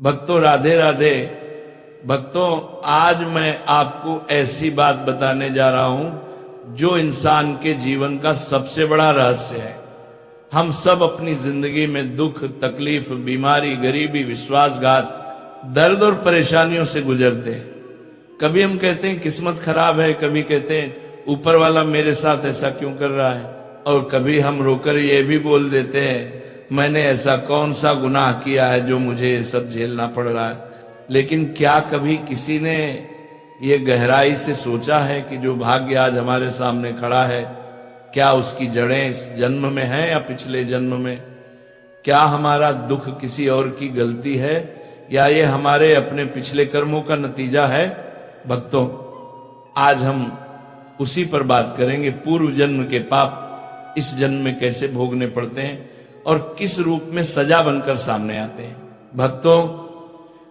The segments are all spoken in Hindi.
भक्तों राधे राधे। भक्तों आज मैं आपको ऐसी बात बताने जा रहा हूं जो इंसान के जीवन का सबसे बड़ा रहस्य है। हम सब अपनी जिंदगी में दुख, तकलीफ, बीमारी, गरीबी, विश्वासघात, दर्द और परेशानियों से गुजरते हैं। कभी हम कहते हैं किस्मत खराब है, कभी कहते हैं ऊपर वाला मेरे साथ ऐसा क्यों कर रहा है, और कभी हम रोकर ये भी बोल देते हैं मैंने ऐसा कौन सा गुनाह किया है जो मुझे ये सब झेलना पड़ रहा है। लेकिन क्या कभी किसी ने ये गहराई से सोचा है कि जो भाग्य आज हमारे सामने खड़ा है, क्या उसकी जड़ें इस जन्म में हैं या पिछले जन्म में? क्या हमारा दुख किसी और की गलती है या ये हमारे अपने पिछले कर्मों का नतीजा है? भक्तों आज हम उसी पर बात करेंगे। पूर्व जन्म के पाप इस जन्म में कैसे भोगने पड़ते हैं और किस रूप में सजा बनकर सामने आते हैं। भक्तों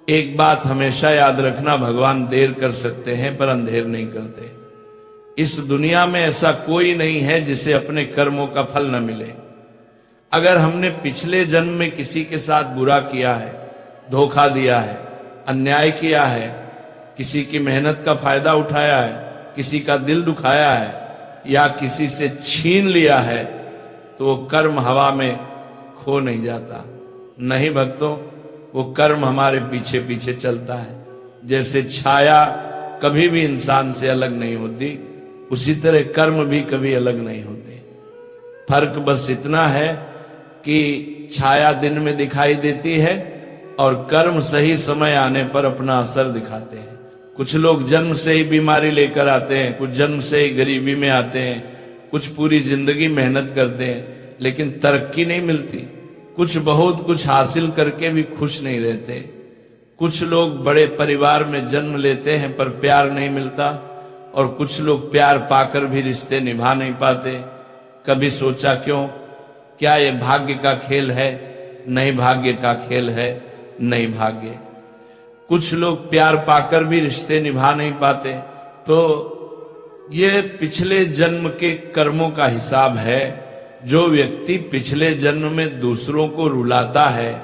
एक बात हमेशा याद रखना, भगवान देर कर सकते हैं पर अंधेर नहीं करते। इस दुनिया में ऐसा कोई नहीं है जिसे अपने कर्मों का फल न मिले। अगर हमने पिछले जन्म में किसी के साथ बुरा किया है, धोखा दिया है, अन्याय किया है, किसी की मेहनत का फायदा उठाया है, किसी का दिल दुखाया है या किसी से छीन लिया है, तो वो कर्म हवा में खो नहीं जाता। नहीं भक्तों, वो कर्म हमारे पीछे पीछे चलता है। जैसे छाया कभी भी इंसान से अलग नहीं होती, उसी तरह कर्म भी कभी अलग नहीं होते। फर्क बस इतना है कि छाया दिन में दिखाई देती है और कर्म सही समय आने पर अपना असर दिखाते हैं। कुछ लोग जन्म से ही बीमारी लेकर आते हैं, कुछ जन्म से ही गरीबी में आते हैं, कुछ पूरी जिंदगी मेहनत करते हैं लेकिन तरक्की नहीं मिलती। कुछ बहुत कुछ हासिल करके भी खुश नहीं रहते। कुछ लोग बड़े परिवार में जन्म लेते हैं पर प्यार नहीं मिलता, और कुछ लोग प्यार पाकर भी रिश्ते निभा नहीं पाते। कभी सोचा क्यों? क्या ये भाग्य का खेल है? नहीं, भाग्य का खेल है नहीं भाग्य। कुछ लोग प्यार पाकर भी रिश्ते निभा नहीं पाते। तो ये पिछले जन्म के कर्मों का हिसाब है। जो व्यक्ति पिछले जन्म में दूसरों को रुलाता है,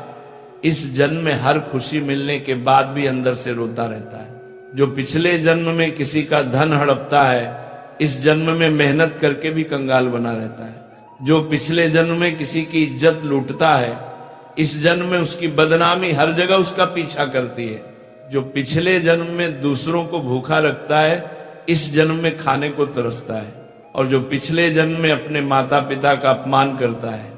इस जन्म में हर खुशी मिलने के बाद भी अंदर से रोता रहता है। जो पिछले जन्म में किसी का धन हड़पता है, इस जन्म में मेहनत करके भी कंगाल बना रहता है। जो पिछले जन्म में किसी की इज्जत लूटता है, इस जन्म में उसकी बदनामी हर जगह उसका पीछा करती है। जो पिछले जन्म में दूसरों को भूखा रखता है, इस जन्म में खाने को तरसता है। और जो पिछले जन्म में अपने माता पिता का अपमान करता है,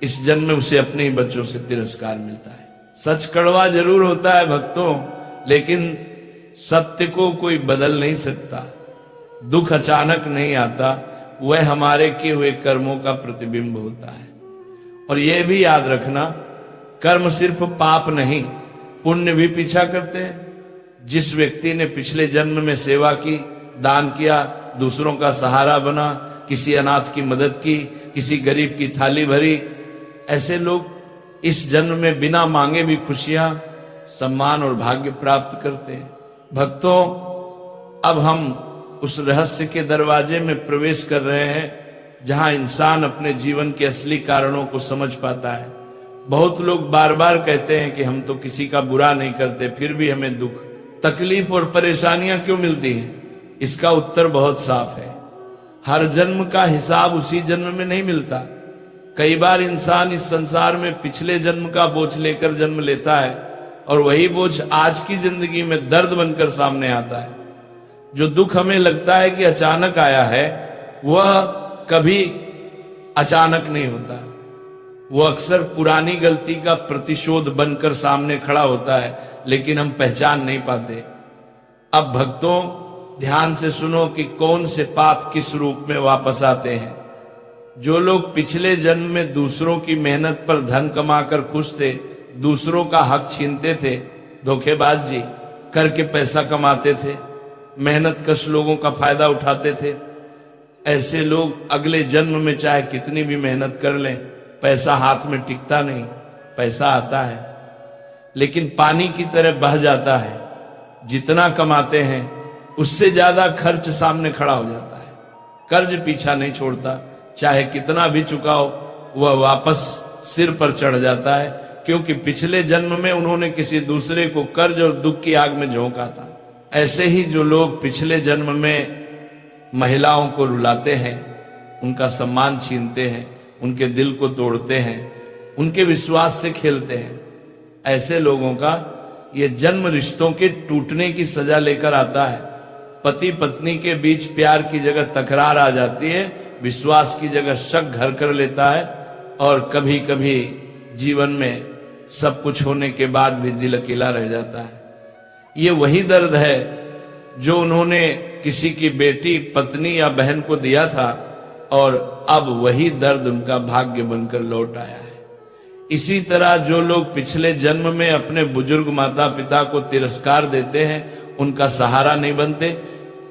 इस जन्म में उसे अपने ही बच्चों से तिरस्कार मिलता है। सच कड़वा जरूर होता है भक्तों, लेकिन सत्य को कोई बदल नहीं सकता। दुख अचानक नहीं आता, वह हमारे किए हुए कर्मों का प्रतिबिंब होता है। और यह भी याद रखना, कर्म सिर्फ पाप नहीं, पुण्य भी पीछा करते हैं। जिस व्यक्ति ने पिछले जन्म में सेवा की, दान किया, दूसरों का सहारा बना, किसी अनाथ की मदद की, किसी गरीब की थाली भरी, ऐसे लोग इस जन्म में बिना मांगे भी खुशियां, सम्मान और भाग्य प्राप्त करते हैं। भक्तों अब हम उस रहस्य के दरवाजे में प्रवेश कर रहे हैं जहां इंसान अपने जीवन के असली कारणों को समझ पाता है। बहुत लोग बार बार कहते हैं कि हम तो किसी का बुरा नहीं करते, फिर भी हमें दुख, तकलीफ और परेशानियां क्यों मिलती हैं? इसका उत्तर बहुत साफ है। हर जन्म का हिसाब उसी जन्म में नहीं मिलता। कई बार इंसान इस संसार में पिछले जन्म का बोझ लेकर जन्म लेता है और वही बोझ आज की जिंदगी में दर्द बनकर सामने आता है। जो दुख हमें लगता है कि अचानक आया है, वह कभी अचानक नहीं होता। वो अक्सर पुरानी गलती का प्रतिशोध बनकर सामने खड़ा होता है, लेकिन हम पहचान नहीं पाते। अब भक्तों ध्यान से सुनो कि कौन से पाप किस रूप में वापस आते हैं। जो लोग पिछले जन्म में दूसरों की मेहनत पर धन कमाकर खुश थे, दूसरों का हक छीनते थे, धोखेबाज जी करके पैसा कमाते थे, मेहनत कश लोगों का फायदा उठाते थे, ऐसे लोग अगले जन्म में चाहे कितनी भी मेहनत कर लें, पैसा हाथ में टिकता नहीं। पैसा आता है लेकिन पानी की तरह बह जाता है। जितना कमाते हैं उससे ज्यादा खर्च सामने खड़ा हो जाता है। कर्ज पीछा नहीं छोड़ता, चाहे कितना भी चुकाओ वह वापस सिर पर चढ़ जाता है। क्योंकि पिछले जन्म में उन्होंने किसी दूसरे को कर्ज और दुख की आग में झोंका था। ऐसे ही जो लोग पिछले जन्म में महिलाओं को रुलाते हैं, उनका सम्मान छीनते हैं, उनके दिल को तोड़ते हैं, उनके विश्वास से खेलते हैं, ऐसे लोगों का ये जन्म रिश्तों के टूटने की सजा लेकर आता है। पति पत्नी के बीच प्यार की जगह तकरार आ जाती है, विश्वास की जगह शक घर कर लेता है, और कभी कभी जीवन में सब कुछ होने के बाद भी दिल अकेला रह जाता है। ये वही दर्द है जो उन्होंने किसी की बेटी, पत्नी या बहन को दिया था, और अब वही दर्द उनका भाग्य बनकर लौट आया है। इसी तरह जो लोग पिछले जन्म में अपने बुजुर्ग माता पिता को तिरस्कार देते हैं, उनका सहारा नहीं बनते,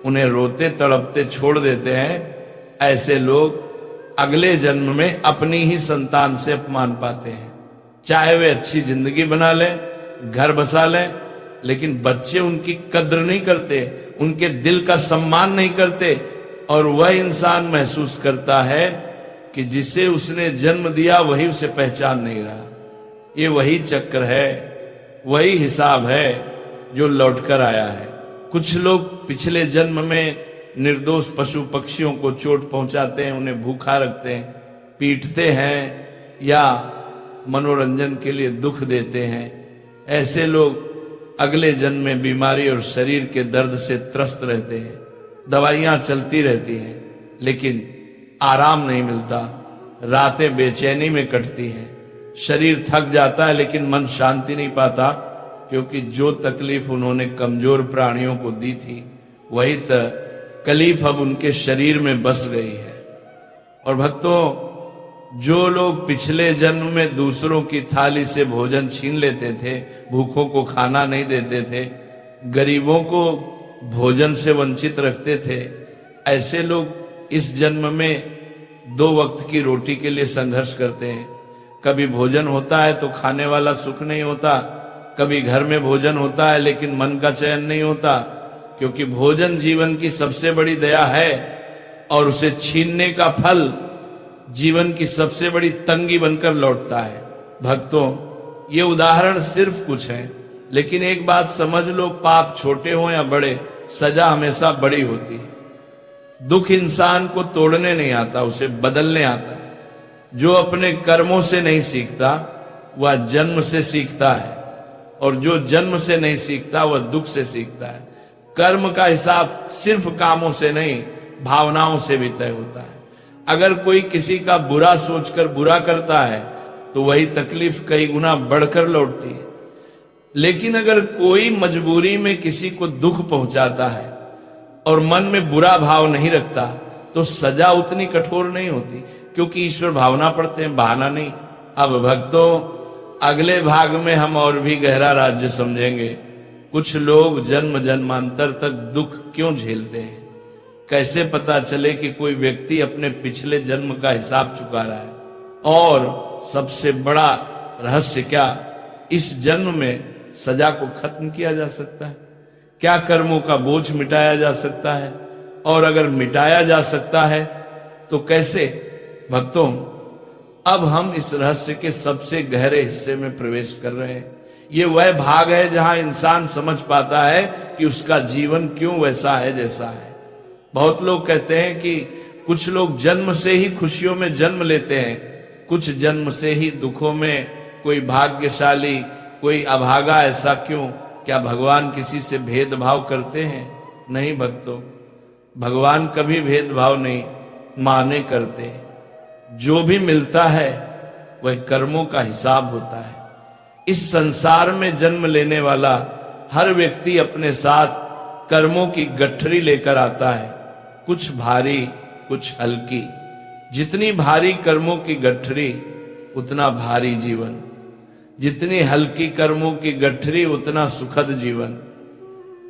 उन्हें रोते तड़पते छोड़ देते हैं, ऐसे लोग अगले जन्म में अपनी ही संतान से अपमान पाते हैं। चाहे वे अच्छी जिंदगी बना लें, घर बसा लें, लेकिन बच्चे उनकी कद्र नहीं करते, उनके दिल का सम्मान नहीं करते, और वह इंसान महसूस करता है कि जिसे उसने जन्म दिया वही उसे पहचान नहीं रहा। ये वही चक्र है, वही हिसाब है जो लौटकर आया है। कुछ लोग पिछले जन्म में निर्दोष पशु पक्षियों को चोट पहुंचाते हैं, उन्हें भूखा रखते हैं, पीटते हैं, या मनोरंजन के लिए दुख देते हैं। ऐसे लोग अगले जन्म में बीमारी और शरीर के दर्द से त्रस्त रहते हैं। दवाइयां चलती रहती हैं, लेकिन आराम नहीं मिलता, रातें बेचैनी में कटती हैं, शरीर थक जाता है लेकिन मन शांति नहीं पाता, क्योंकि जो तकलीफ उन्होंने कमजोर प्राणियों को दी थी वही तकलीफ अब उनके शरीर में बस गई है। और भक्तों, जो लोग पिछले जन्म में दूसरों की थाली से भोजन छीन लेते थे, भूखों को खाना नहीं देते थे, गरीबों को भोजन से वंचित रखते थे, ऐसे लोग इस जन्म में 2 वक्त की रोटी के लिए संघर्ष करते हैं। कभी भोजन होता है तो खाने वाला सुख नहीं होता, कभी घर में भोजन होता है लेकिन मन का चैन नहीं होता, क्योंकि भोजन जीवन की सबसे बड़ी दया है, और उसे छीनने का फल जीवन की सबसे बड़ी तंगी बनकर लौटता है। भक्तों, ये उदाहरण सिर्फ कुछ हैं, लेकिन एक बात समझ लो, पाप छोटे हो या बड़े, सजा हमेशा बड़ी होती है। दुख इंसान को तोड़ने नहीं आता, उसे बदलने आता है। जो अपने कर्मों से नहीं सीखता वह जन्म से सीखता है, और जो जन्म से नहीं सीखता वह दुख से सीखता है। कर्म का हिसाब सिर्फ कामों से नहीं, भावनाओं से भी तय होता है। अगर कोई किसी का बुरा सोचकर बुरा करता है तो वही तकलीफ कई गुना बढ़कर लौटती है। लेकिन अगर कोई मजबूरी में किसी को दुख पहुंचाता है और मन में बुरा भाव नहीं रखता, तो सजा उतनी कठोर नहीं होती, क्योंकि ईश्वर भावना पढ़ते हैं, बहाना नहीं। अब भक्तों, अगले भाग में हम और भी गहरा राज्य समझेंगे। कुछ लोग जन्म जन्मांतर तक दुख क्यों झेलते हैं, कैसे पता चले कि कोई व्यक्ति अपने पिछले जन्म का हिसाब चुका रहा है, और सबसे बड़ा रहस्य क्या, इस जन्म में सजा को खत्म किया जा सकता है? क्या कर्मों का बोझ मिटाया जा सकता है? और अगर मिटाया जा सकता है तो कैसे? भक्तों, अब हम इस रहस्य के सबसे गहरे हिस्से में प्रवेश कर रहे हैं। ये वह भाग है जहां इंसान समझ पाता है कि उसका जीवन क्यों वैसा है जैसा है। बहुत लोग कहते हैं कि कुछ लोग जन्म से ही खुशियों में जन्म लेते हैं, कुछ जन्म से ही दुखों में, कोई भाग्यशाली कोई अभागा, ऐसा क्यों? क्या भगवान किसी से भेदभाव करते हैं? नहीं भक्तों, भगवान कभी भेदभाव नहीं माने करते। जो भी मिलता है वह कर्मों का हिसाब होता है। इस संसार में जन्म लेने वाला हर व्यक्ति अपने साथ कर्मों की गठरी लेकर आता है, कुछ भारी कुछ हल्की। जितनी भारी कर्मों की गठरी उतना भारी जीवन, जितनी हल्की कर्मों की गठरी उतना सुखद जीवन।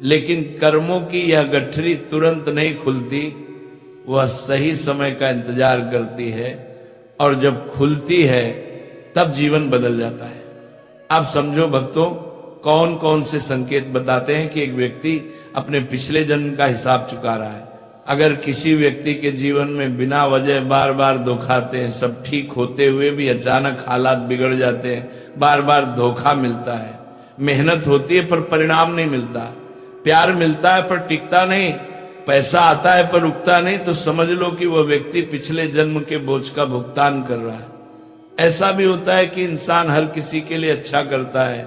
लेकिन कर्मों की यह गठरी तुरंत नहीं खुलती, वह सही समय का इंतजार करती है, और जब खुलती है तब जीवन बदल जाता है। आप समझो भक्तों, कौन कौन से संकेत बताते हैं कि एक व्यक्ति अपने पिछले जन्म का हिसाब चुका रहा है। अगर किसी व्यक्ति के जीवन में बिना वजह बार बार दुख आते हैं, सब ठीक होते हुए भी अचानक हालात बिगड़ जाते हैं, बार बार धोखा मिलता है, मेहनत होती है पर परिणाम नहीं मिलता, प्यार मिलता है पर टिकता नहीं, पैसा आता है पर रुकता नहीं, तो समझ लो कि वह व्यक्ति पिछले जन्म के बोझ का भुगतान कर रहा है। ऐसा भी होता है कि इंसान हर किसी के लिए अच्छा करता है,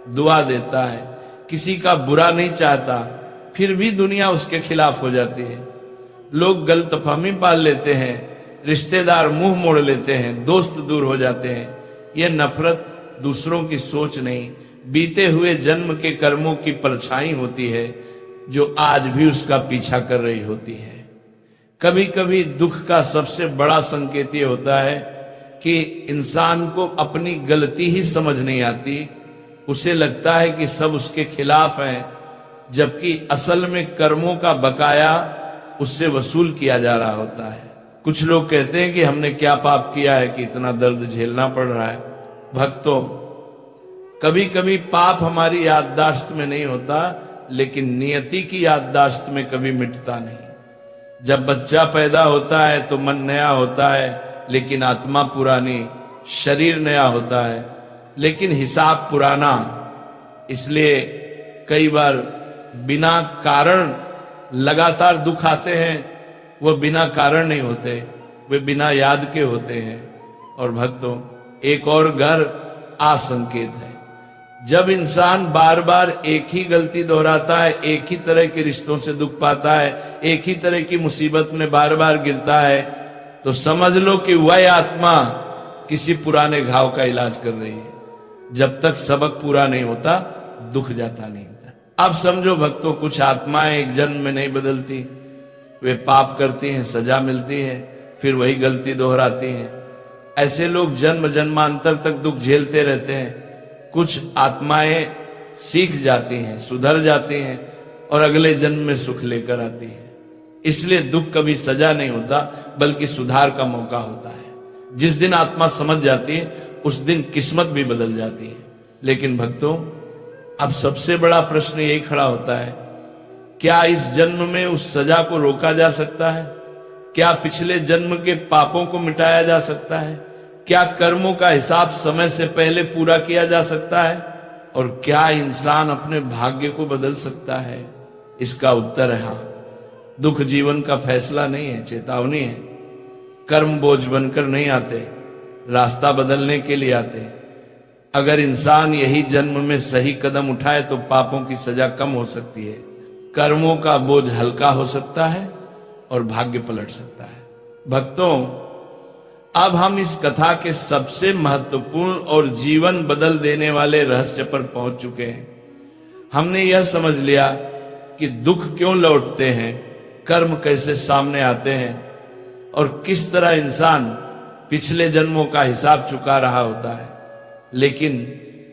दुआ देता है, किसी का बुरा नहीं चाहता, फिर भी दुनिया उसके खिलाफ हो जाती है। लोग गलतफहमी पाल लेते हैं, रिश्तेदार मुंह मोड़ लेते हैं, दोस्त दूर हो जाते हैं। यह नफरत दूसरों की सोच नहीं, बीते हुए जन्म के कर्मों की परछाई होती है जो आज भी उसका पीछा कर रही होती है। कभी कभी दुख का सबसे बड़ा संकेत यह होता है कि इंसान को अपनी गलती ही समझ नहीं आती, उसे लगता है कि सब उसके खिलाफ है, जबकि असल में कर्मों का बकाया उससे वसूल किया जा रहा होता है। कुछ लोग कहते हैं कि हमने क्या पाप किया है कि इतना दर्द झेलना पड़ रहा है। भक्तों, कभी कभी पाप हमारी याददाश्त में नहीं होता, लेकिन नियति की याददाश्त में कभी मिटता नहीं। जब बच्चा पैदा होता है तो मन नया होता है, लेकिन आत्मा पुरानी, शरीर नया होता है लेकिन हिसाब पुराना। इसलिए कई बार बिना कारण लगातार दुख आते हैं, वह बिना कारण नहीं होते, वे बिना याद के होते हैं। और भक्तों, एक और घर आसंकेत है। जब इंसान बार बार एक ही गलती दोहराता है, एक ही तरह के रिश्तों से दुख पाता है, एक ही तरह की मुसीबत में बार बार गिरता है, तो समझ लो कि वह आत्मा किसी पुराने घाव का इलाज कर रही है। जब तक सबक पूरा नहीं होता, दुख जाता नहीं होता। अब समझो भक्तों, कुछ आत्माएं एक जन्म में नहीं बदलती, वे पाप करती हैं, सजा मिलती है, फिर वही गलती दोहराती हैं। ऐसे लोग जन्म जन्मांतर तक दुख झेलते रहते हैं। कुछ आत्माएं सीख जाती हैं, सुधर जाती हैं और अगले जन्म में सुख लेकर आती हैं। इसलिए दुख कभी सजा नहीं होता, बल्कि सुधार का मौका होता है। जिस दिन आत्मा समझ जाती है, उस दिन किस्मत भी बदल जाती है। लेकिन भक्तों, अब सबसे बड़ा प्रश्न यही खड़ा होता है, क्या इस जन्म में उस सजा को रोका जा सकता है? क्या पिछले जन्म के पापों को मिटाया जा सकता है? क्या कर्मों का हिसाब समय से पहले पूरा किया जा सकता है? और क्या इंसान अपने भाग्य को बदल सकता है? इसका उत्तर है हाँ। दुख जीवन का फैसला नहीं है, चेतावनी है। कर्म बोझ बनकर नहीं आते, रास्ता बदलने के लिए आते हैं। अगर इंसान यही जन्म में सही कदम उठाए तो पापों की सजा कम हो सकती है, कर्मों का बोझ हल्का हो सकता है और भाग्य पलट सकता है। भक्तों, अब हम इस कथा के सबसे महत्वपूर्ण और जीवन बदल देने वाले रहस्य पर पहुंच चुके हैं। हमने यह समझ लिया कि दुख क्यों लौटते हैं, कर्म कैसे सामने आते हैं और किस तरह इंसान पिछले जन्मों का हिसाब चुका रहा होता है। लेकिन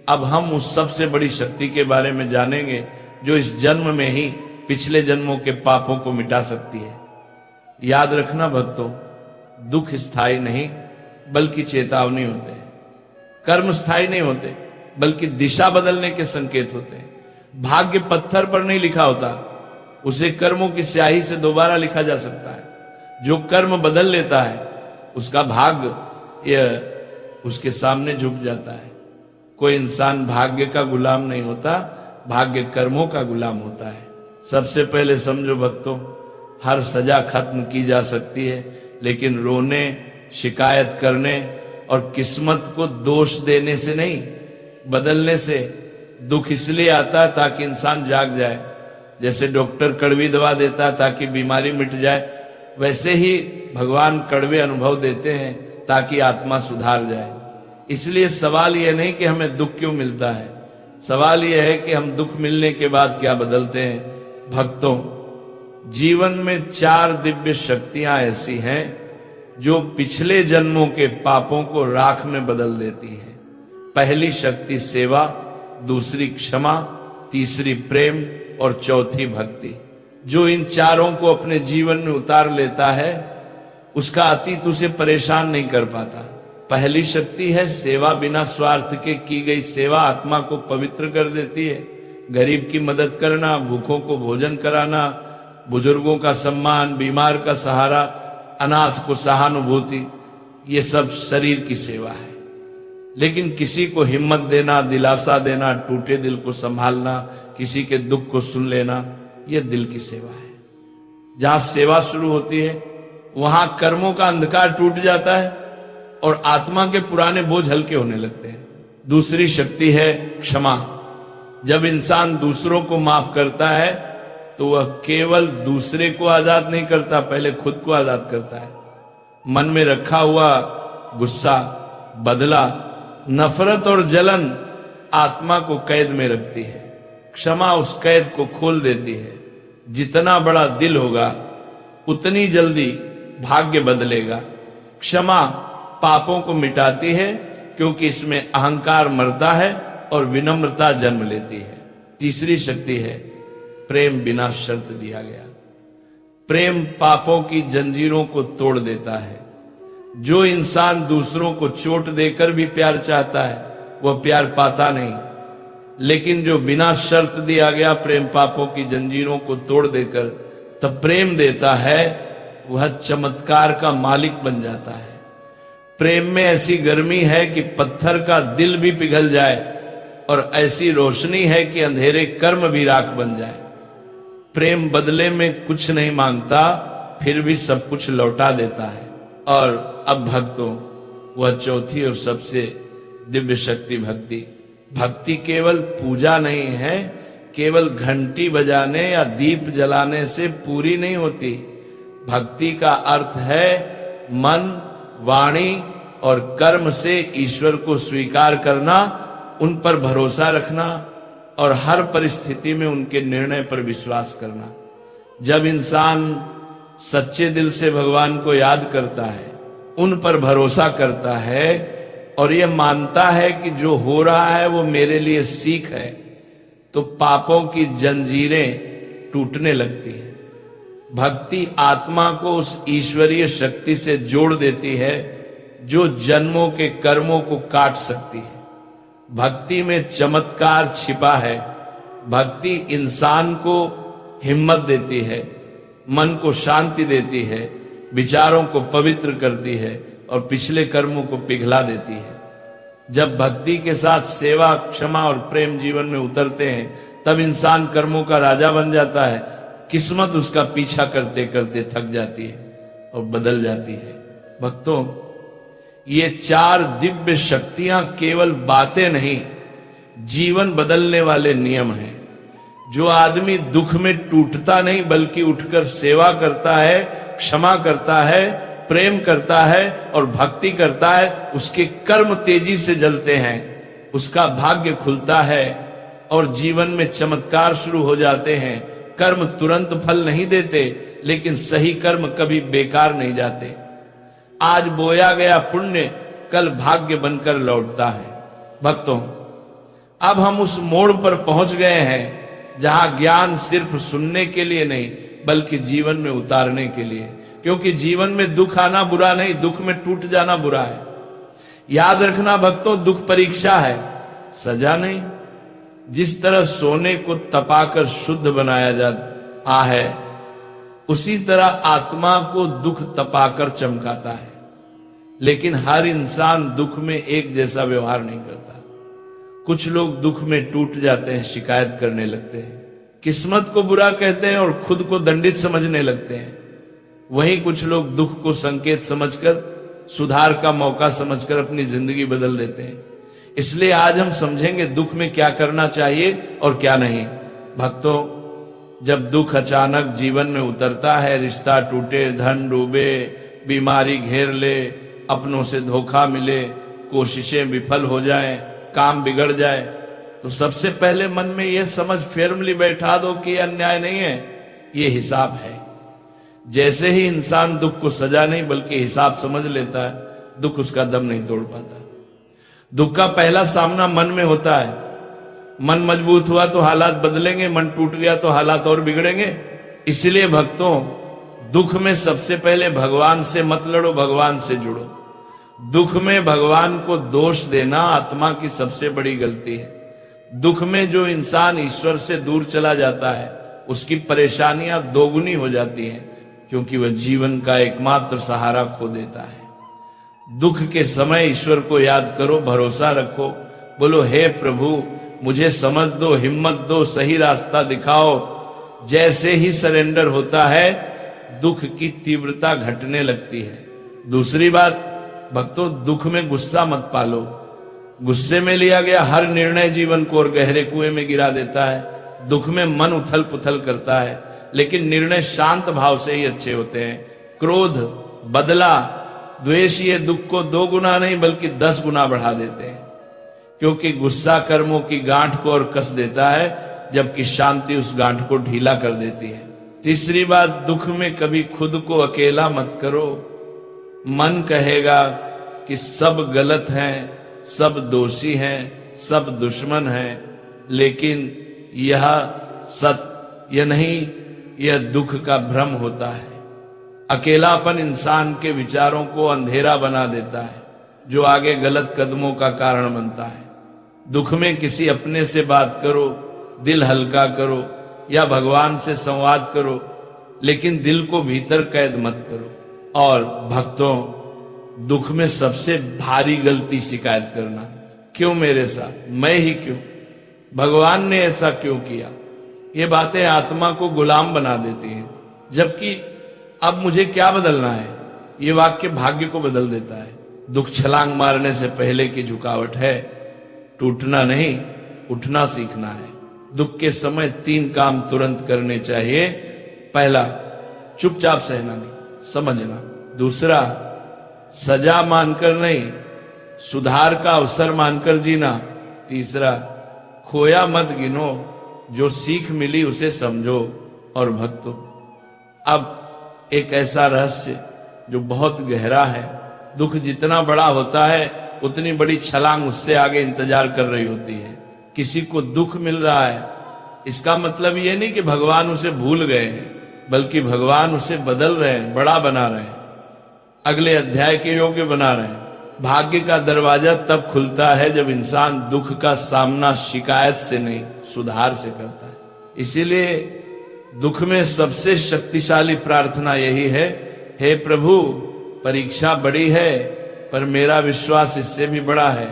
अब हम उस सबसे बड़ी शक्ति के बारे में जानेंगे जो इस जन्म में ही पिछले जन्मों के पापों को मिटा सकती है। याद रखना भक्तों, दुख स्थायी नहीं बल्कि चेतावनी होते हैं। कर्म स्थायी नहीं होते बल्कि दिशा बदलने के संकेत होते हैं। भाग्य पत्थर पर नहीं लिखा होता, उसे कर्मों की स्याही से दोबारा लिखा जा सकता है। जो कर्म बदल लेता है उसका भाग्य उसके सामने झुक जाता है। कोई इंसान भाग्य का गुलाम नहीं होता, भाग्य कर्मों का गुलाम होता है। सबसे पहले समझो भक्तों, हर सजा खत्म की जा सकती है, लेकिन रोने, शिकायत करने और किस्मत को दोष देने से नहीं, बदलने से। दुख इसलिए आता है ताकि इंसान जाग जाए। जैसे डॉक्टर कड़वी दवा देता है ताकि बीमारी मिट जाए, वैसे ही भगवान कड़वे अनुभव देते हैं ताकि आत्मा सुधार जाए। इसलिए सवाल यह नहीं कि हमें दुख क्यों मिलता है, सवाल यह है कि हम दुख मिलने के बाद क्या बदलते हैं। भक्तों, जीवन में 4 दिव्य शक्तियां ऐसी हैं जो पिछले जन्मों के पापों को राख में बदल देती हैं। पहली शक्ति सेवा, दूसरी क्षमा, तीसरी प्रेम और चौथी भक्ति। जो इन चारों को अपने जीवन में उतार लेता है उसका अतीत उसे परेशान नहीं कर पाता। पहली शक्ति है सेवा। बिना स्वार्थ के की गई सेवा आत्मा को पवित्र कर देती है। गरीब की मदद करना, भूखों को भोजन कराना, बुजुर्गों का सम्मान, बीमार का सहारा, अनाथ को सहानुभूति, ये सब शरीर की सेवा है। लेकिन किसी को हिम्मत देना, दिलासा देना, टूटे दिल को संभालना, किसी के दुख को सुन लेना, यह दिल की सेवा है। जहां सेवा शुरू होती है वहां कर्मों का अंधकार टूट जाता है और आत्मा के पुराने बोझ हल्के होने लगते हैं। दूसरी शक्ति है क्षमा। जब इंसान दूसरों को माफ करता है तो वह केवल दूसरे को आजाद नहीं करता, पहले खुद को आजाद करता है। मन में रखा हुआ गुस्सा, बदला, नफरत और जलन आत्मा को कैद में रखती है। क्षमा उस कैद को खोल देती है। जितना बड़ा दिल होगा उतनी जल्दी भाग्य बदलेगा। क्षमा पापों को मिटाती है क्योंकि इसमें अहंकार मरता है और विनम्रता जन्म लेती है। तीसरी शक्ति है प्रेम। बिना शर्त दिया गया प्रेम पापों की जंजीरों को तोड़ देता है। जो इंसान दूसरों को चोट देकर भी प्यार चाहता है वह प्यार पाता नहीं, लेकिन जो बिना शर्त दिया गया प्रेम पापों की जंजीरों को तोड़ देकर तब प्रेम देता है, वह चमत्कार का मालिक बन जाता है। प्रेम में ऐसी गर्मी है कि पत्थर का दिल भी पिघल जाए और ऐसी रोशनी है कि अंधेरे कर्म भी राख बन जाए। प्रेम बदले में कुछ नहीं मांगता, फिर भी सब कुछ लौटा देता है। और अब भक्तों, वह चौथी और सबसे दिव्य शक्ति भक्ति। भक्ति केवल पूजा नहीं है, केवल घंटी बजाने या दीप जलाने से पूरी नहीं होती। भक्ति का अर्थ है मन, वाणी और कर्म से ईश्वर को स्वीकार करना, उन पर भरोसा रखना और हर परिस्थिति में उनके निर्णय पर विश्वास करना। जब इंसान सच्चे दिल से भगवान को याद करता है, उन पर भरोसा करता है और यह मानता है कि जो हो रहा है वो मेरे लिए सीख है, तो पापों की जंजीरें टूटने लगती है। भक्ति आत्मा को उस ईश्वरीय शक्ति से जोड़ देती है जो जन्मों के कर्मों को काट सकती है। भक्ति में चमत्कार छिपा है। भक्ति इंसान को हिम्मत देती है, मन को शांति देती है, विचारों को पवित्र करती है और पिछले कर्मों को पिघला देती है। जब भक्ति के साथ सेवा, क्षमा और प्रेम जीवन में उतरते हैं तब इंसान कर्मों का राजा बन जाता है। किस्मत उसका पीछा करते करते थक जाती है और बदल जाती है। भक्तों, ये चार दिव्य शक्तियां केवल बातें नहीं, जीवन बदलने वाले नियम हैं। जो आदमी दुख में टूटता नहीं बल्कि उठकर सेवा करता है, क्षमा करता है, प्रेम करता है और भक्ति करता है, उसके कर्म तेजी से जलते हैं, उसका भाग्य खुलता है और जीवन में चमत्कार शुरू हो जाते हैं। कर्म तुरंत फल नहीं देते, लेकिन सही कर्म कभी बेकार नहीं जाते। आज बोया गया पुण्य कल भाग्य बनकर लौटता है। भक्तों, अब हम उस मोड़ पर पहुंच गए हैं जहां ज्ञान सिर्फ सुनने के लिए नहीं बल्कि जीवन में उतारने के लिए। क्योंकि जीवन में दुख आना बुरा नहीं, दुख में टूट जाना बुरा है। याद रखना भक्तों, दुख परीक्षा है, सजा नहीं। जिस तरह सोने को तपाकर शुद्ध बनाया जाता है, उसी तरह आत्मा को दुख तपाकर चमकाता है। लेकिन हर इंसान दुख में एक जैसा व्यवहार नहीं करता। कुछ लोग दुख में टूट जाते हैं, शिकायत करने लगते हैं, किस्मत को बुरा कहते हैं और खुद को दंडित समझने लगते हैं। वहीं कुछ लोग दुख को संकेत समझकर, सुधार का मौका समझकर अपनी जिंदगी बदल देते हैं। इसलिए आज हम समझेंगे दुख में क्या करना चाहिए और क्या नहीं। भक्तों, जब दुख अचानक जीवन में उतरता है, रिश्ता टूटे, धन डूबे, बीमारी घेर ले, अपनों से धोखा मिले, कोशिशें विफल हो जाएं, काम बिगड़ जाए, तो सबसे पहले मन में यह समझ फर्मली बैठा दो कि अन्याय नहीं है, ये हिसाब है। जैसे ही इंसान दुख को सजा नहीं बल्कि हिसाब समझ लेता है, दुख उसका दम नहीं तोड़ पाता। दुख का पहला सामना मन में होता है। मन मजबूत हुआ तो हालात बदलेंगे, मन टूट गया तो हालात और बिगड़ेंगे। इसलिए भक्तों, दुख में सबसे पहले भगवान से मत लड़ो, भगवान से जुड़ो। दुख में भगवान को दोष देना आत्मा की सबसे बड़ी गलती है। दुख में जो इंसान ईश्वर से दूर चला जाता है उसकी परेशानियां दोगुनी हो जाती हैं, क्योंकि वह जीवन का एकमात्र सहारा खो देता है। दुख के समय ईश्वर को याद करो, भरोसा रखो, बोलो हे प्रभु मुझे समझ दो, हिम्मत दो, सही रास्ता दिखाओ। जैसे ही सरेंडर होता है दुख की तीव्रता घटने लगती है। दूसरी बात भक्तों, दुख में गुस्सा मत पालो। गुस्से में लिया गया हर निर्णय जीवन को और गहरे कुएं में गिरा देता है। दुख में मन उथल पुथल करता है, लेकिन निर्णय शांत भाव से ही अच्छे होते हैं। क्रोध, बदला, द्वेष ये दुख को 2 गुना नहीं बल्कि 10 गुना बढ़ा देते हैं, क्योंकि गुस्सा कर्मों की गांठ को और कस देता है, जबकि शांति उस गांठ को ढीला कर देती है। तीसरी बात, दुख में कभी खुद को अकेला मत करो। मन कहेगा कि सब गलत हैं, सब दोषी हैं, सब दुश्मन हैं, लेकिन यह सत्य नहीं, यह दुख का भ्रम होता है। अकेलापन इंसान के विचारों को अंधेरा बना देता है, जो आगे गलत कदमों का कारण बनता है। दुख में किसी अपने से बात करो, दिल हल्का करो, या भगवान से संवाद करो, लेकिन दिल को भीतर कैद मत करो। और भक्तों, दुख में सबसे भारी गलती शिकायत करना, क्यों मेरे साथ, मैं ही क्यों, भगवान ने ऐसा क्यों किया। ये बातें आत्मा को गुलाम बना देती हैं, जबकि अब मुझे क्या बदलना है, ये वाक्य भाग्य को बदल देता है। दुख छलांग मारने से पहले की झुकावट है, टूटना नहीं, उठना सीखना है। दुख के समय 3 काम तुरंत करने चाहिए। पहला, चुपचाप सहना नहीं, समझना। दूसरा, सजा मानकर नहीं, सुधार का अवसर मानकर जीना। तीसरा, खोया मत गिनो, जो सीख मिली उसे समझो। और भक्तों, अब एक ऐसा रहस्य जो बहुत गहरा है, दुख जितना बड़ा होता है उतनी बड़ी छलांग उससे आगे इंतजार कर रही होती है। किसी को दुख मिल रहा है, इसका मतलब ये नहीं कि भगवान उसे भूल गए हैं, बल्कि भगवान उसे बदल रहे हैं, बड़ा बना रहे हैं, अगले अध्याय के योग्य बना रहे हैं। भाग्य का दरवाजा तब खुलता है जब इंसान दुख का सामना शिकायत से नहीं, सुधार से करता है। इसीलिए दुख में सबसे शक्तिशाली प्रार्थना यही है, हे प्रभु परीक्षा बड़ी है पर मेरा विश्वास इससे भी बड़ा है।